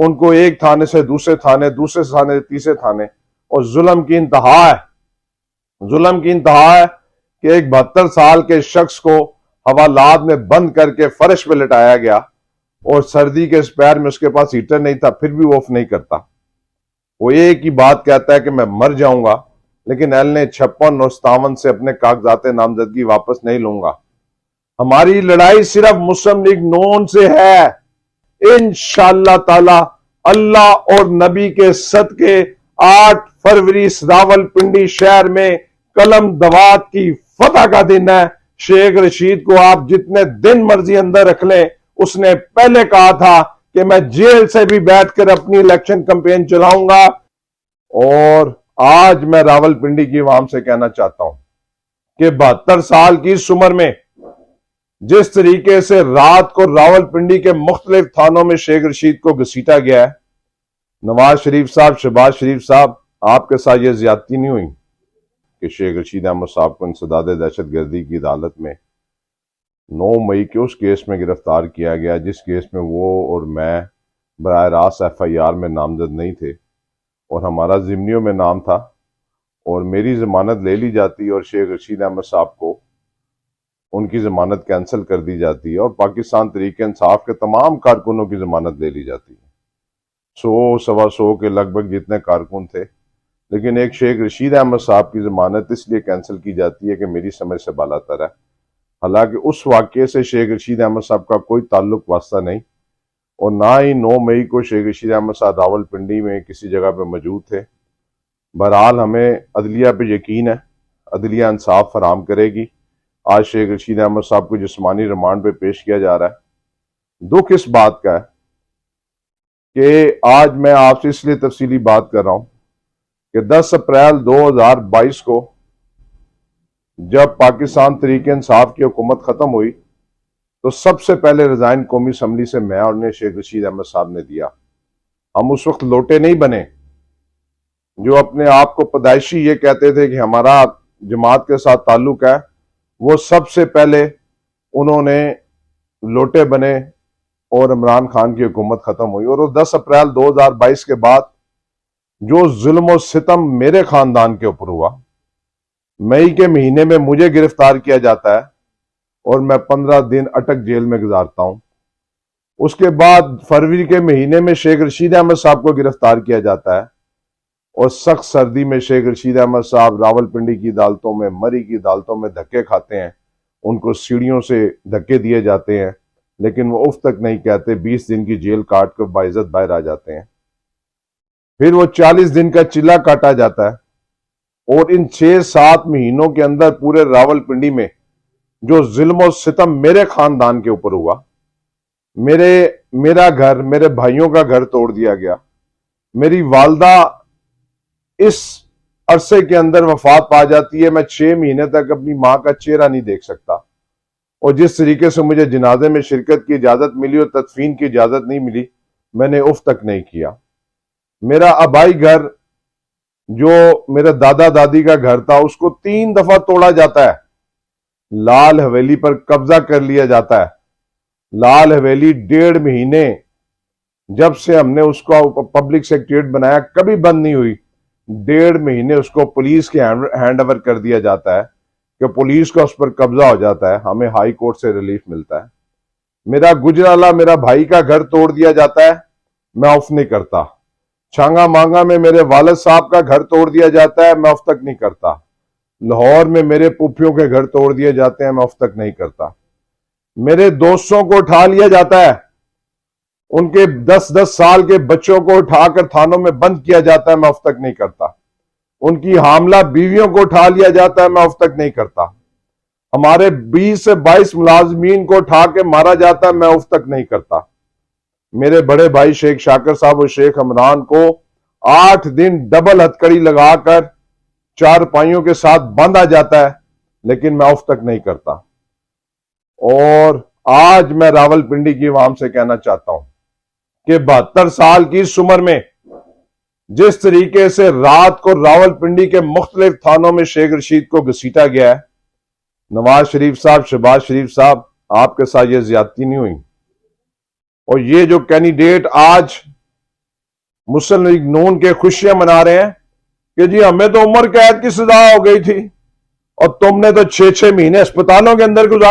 ان کو ایک تھانے سے دوسرے تھانے سے تیسرے تھانے، اور ظلم کی انتہا ہے کہ ایک 72 سال کے شخص کو حوالات میں بند کر کے فرش پہ لٹایا گیا، اور سردی کے اس پیر میں اس کے پاس ہیٹر نہیں تھا، پھر بھی وہ آف نہیں کرتا۔ وہ ایک ہی بات کہتا ہے کہ میں مر جاؤں گا، لیکن اہل نے 56 اور 57 سے اپنے کاغذات نامزدگی واپس نہیں لوں گا۔ ہماری لڑائی صرف مسلم لیگ نون سے ہے۔ انشاءاللہ تعالی اللہ اور نبی کے صدقے 8 فروری راولپنڈی شہر میں قلم دوات کی فتح کا دن ہے۔ شیخ رشید کو آپ جتنے دن مرضی اندر رکھ لیں، اس نے پہلے کہا تھا کہ میں جیل سے بھی بیٹھ کر اپنی الیکشن کمپین چلاؤں گا، اور آج میں راولپنڈی کی عوام سے کہنا چاہتا ہوں کہ 72 سال کی اس عمر میں جس طریقے سے رات کو راولپنڈی کے مختلف تھانوں میں شیخ رشید کو گھسیٹا گیا ہے، نواز شریف صاحب، شہباز شریف صاحب، آپ کے ساتھ یہ زیادتی نہیں ہوئی کہ شیخ رشید احمد صاحب کو انسداد دہشت گردی کی عدالت میں 9 مئی کے اس کیس میں گرفتار کیا گیا جس کیس میں وہ اور میں براہ راست FIR میں نامزد نہیں تھے، اور ہمارا ضمنیوں میں نام تھا، اور میری ضمانت لے لی جاتی اور شیخ رشید احمد صاحب کو ان کی ضمانت کینسل کر دی جاتی ہے، اور پاکستان تحریک انصاف کے تمام کارکنوں کی ضمانت لے لی جاتی ہے، 100-125 کے لگ بھگ جتنے کارکن تھے، لیکن ایک شیخ رشید احمد صاحب کی ضمانت اس لیے کینسل کی جاتی ہے کہ میری سمجھ سے بالا تر ہے، حالانکہ اس واقعے سے شیخ رشید احمد صاحب کا کوئی تعلق واسطہ نہیں، اور نہ ہی 9 مئی کو شیخ رشید احمد صاحب راولپنڈی میں کسی جگہ پہ موجود تھے۔ بہرحال ہمیں عدلیہ پہ یقین ہے، عدلیہ انصاف فراہم کرے گی۔ آج شیخ رشید احمد صاحب کو جسمانی ریمانڈ پہ پیش کیا جا رہا ہے۔ دکھ اس بات کا ہے کہ آج میں آپ سے اس لیے تفصیلی بات کر رہا ہوں کہ 10 اپریل 2022 کو جب پاکستان تحریک انصاف کی حکومت ختم ہوئی تو سب سے پہلے ریزائن قومی اسمبلی سے میں اور نے شیخ رشید احمد صاحب نے دیا۔ ہم اس وقت لوٹے نہیں بنے جو اپنے آپ کو پیدائشی یہ کہتے تھے کہ ہمارا جماعت کے ساتھ تعلق ہے، وہ سب سے پہلے انہوں نے لوٹے بنے اور عمران خان کی حکومت ختم ہوئی، اور وہ 10 اپریل 2022 کے بعد جو ظلم و ستم میرے خاندان کے اوپر ہوا، مئی کے مہینے میں مجھے گرفتار کیا جاتا ہے اور میں 15 دن اٹک جیل میں گزارتا ہوں۔ اس کے بعد فروری کے مہینے میں شیخ رشید احمد صاحب کو گرفتار کیا جاتا ہے، اور سخت سردی میں شیخ رشید احمد صاحب راولپنڈی کی عدالتوں میں، مری کی عدالتوں میں دھکے کھاتے ہیں، ان کو سیڑھیوں سے دھکے دیے جاتے ہیں، لیکن وہ اف تک نہیں کہتے، 20 دن کی جیل کاٹ کر باعزت باہر آ جاتے ہیں۔ پھر وہ 40 دن کا چلہ کاٹا جاتا ہے، اور ان 6-7 مہینوں کے اندر پورے راولپنڈی میں جو ظلم و ستم میرے خاندان کے اوپر ہوا، میرا گھر، میرے بھائیوں کا گھر توڑ دیا گیا، میری والدہ اس عرصے کے اندر وفات پا جاتی ہے، میں 6 مہینے تک اپنی ماں کا چہرہ نہیں دیکھ سکتا، اور جس طریقے سے مجھے جنازے میں شرکت کی اجازت ملی اور تدفین کی اجازت نہیں ملی، میں نے اف تک نہیں کیا۔ میرا آبائی گھر جو میرے دادا دادی کا گھر تھا، اس کو 3 دفعہ توڑا جاتا ہے، لال حویلی پر قبضہ کر لیا جاتا ہے۔ لال حویلی 1.5 مہینے جب سے ہم نے اس کو پبلک سیکریٹریٹ بنایا کبھی بند نہیں ہوئی، 1.5 مہینے اس کو پولیس کے ہینڈ اوور کر دیا جاتا ہے کہ پولیس کا اس پر قبضہ ہو جاتا ہے، ہمیں ہائی کورٹ سے ریلیف ملتا ہے۔ میرا گجرالہ میرا بھائی کا گھر توڑ دیا جاتا ہے، میں آف نہیں کرتا۔ چھانگا مانگا میں میرے والد صاحب کا گھر توڑ دیا جاتا ہے، میں آف تک نہیں کرتا۔ لاہور میں میرے پھوپھیوں کے گھر توڑ دیے جاتے ہیں، میں آف تک نہیں کرتا۔ میرے دوستوں کو اٹھا لیا جاتا ہے، ان کے 10-10 سال کے بچوں کو اٹھا کر تھانوں میں بند کیا جاتا ہے، میں آف تک نہیں کرتا۔ ان کی حاملہ بیویوں کو اٹھا لیا جاتا ہے، میں آف تک نہیں کرتا۔ ہمارے 20 سے 22 ملازمین کو اٹھا کے مارا جاتا ہے، میں آف تک نہیں کرتا۔ میرے بڑے بھائی شیخ شاکر صاحب اور شیخ عمران کو 8 دن ڈبل ہتکڑی لگا کر 4 پائیوں کے ساتھ باندھا جاتا ہے، لیکن میں آف تک نہیں کرتا۔ اور آج میں راولپنڈی کی عوام سے کہنا چاہتا ہوں کہ 72 سال کی اس عمر میں جس طریقے سے رات کو راولپنڈی کے مختلف تھانوں میں شیخ رشید کو گھسیٹا گیا ہے، نواز شریف صاحب، شہباز شریف صاحب، آپ کے ساتھ یہ زیادتی نہیں ہوئی، اور یہ جو کینڈیڈیٹ آج مسلم لیگ نون کے خوشیاں منا رہے ہیں کہ جی ہمیں تو عمر قید کی سزا ہو گئی تھی اور تم نے تو 6 مہینے اسپتالوں کے اندر گزارے.